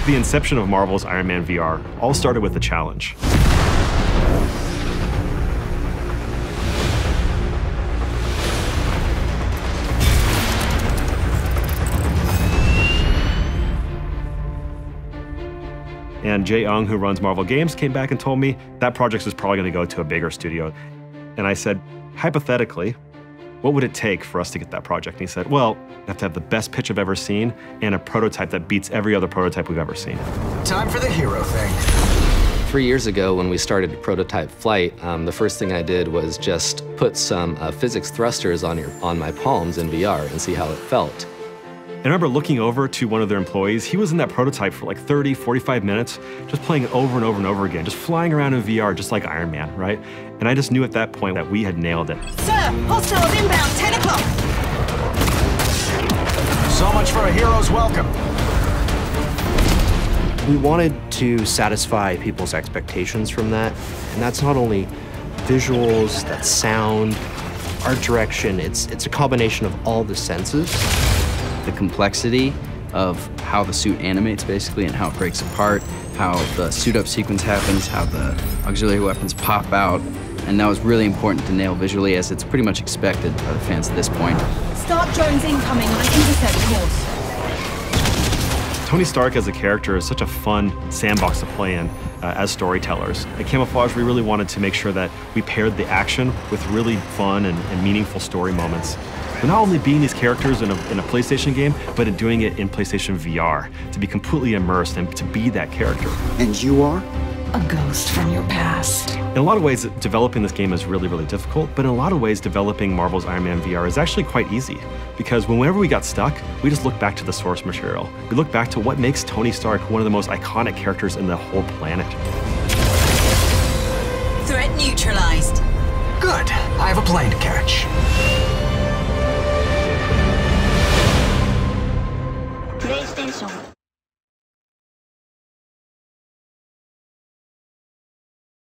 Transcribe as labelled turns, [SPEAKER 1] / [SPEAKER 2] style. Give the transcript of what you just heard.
[SPEAKER 1] The inception of Marvel's Iron Man VR all started with a challenge. And Jae Ung, who runs Marvel Games, came back and told me that project is probably going to go to a bigger studio. And I said, hypothetically, what would it take for us to get that project? And he said, well, you have to have the best pitch I've ever seen and a prototype that beats every other prototype we've ever seen.
[SPEAKER 2] Time for the hero thing.
[SPEAKER 3] 3 years ago, when we started prototype flight, the first thing I did was just put some physics thrusters on my palms in VR and see how it felt.
[SPEAKER 1] I remember looking over to one of their employees. He was in that prototype for like 30, 45 minutes, just playing it over and over and over again, just flying around in VR, just like Iron Man, right? And I just knew at that point that we had nailed it.
[SPEAKER 4] Sir, hostiles inbound, 10 o'clock.
[SPEAKER 2] So much for a hero's welcome.
[SPEAKER 5] We wanted to satisfy people's expectations from that. And that's not only visuals, that's sound, art direction. It's a combination of all the senses.
[SPEAKER 6] The complexity of how the suit animates, basically, and how it breaks apart, how the suit-up sequence happens, how the auxiliary weapons pop out, and that was really important to nail visually, as it's pretty much expected by the fans at this point.
[SPEAKER 4] Start drones incoming on an intercept course.
[SPEAKER 1] Tony Stark as a character is such a fun sandbox to play in as storytellers. At Camouflage, we really wanted to make sure that we paired the action with really fun and meaningful story moments. But not only being these characters in a PlayStation game, but in doing it in PlayStation VR, to be completely immersed and to be that character.
[SPEAKER 2] And you are?
[SPEAKER 4] A ghost from your past.
[SPEAKER 1] In a lot of ways, developing this game is really, really difficult, but in a lot of ways, developing Marvel's Iron Man VR is actually quite easy, because whenever we got stuck, we just look back to the source material. We look back to what makes Tony Stark one of the most iconic characters in the whole planet.
[SPEAKER 4] Threat neutralized.
[SPEAKER 2] Good. I have a plane to catch.
[SPEAKER 7] PlayStation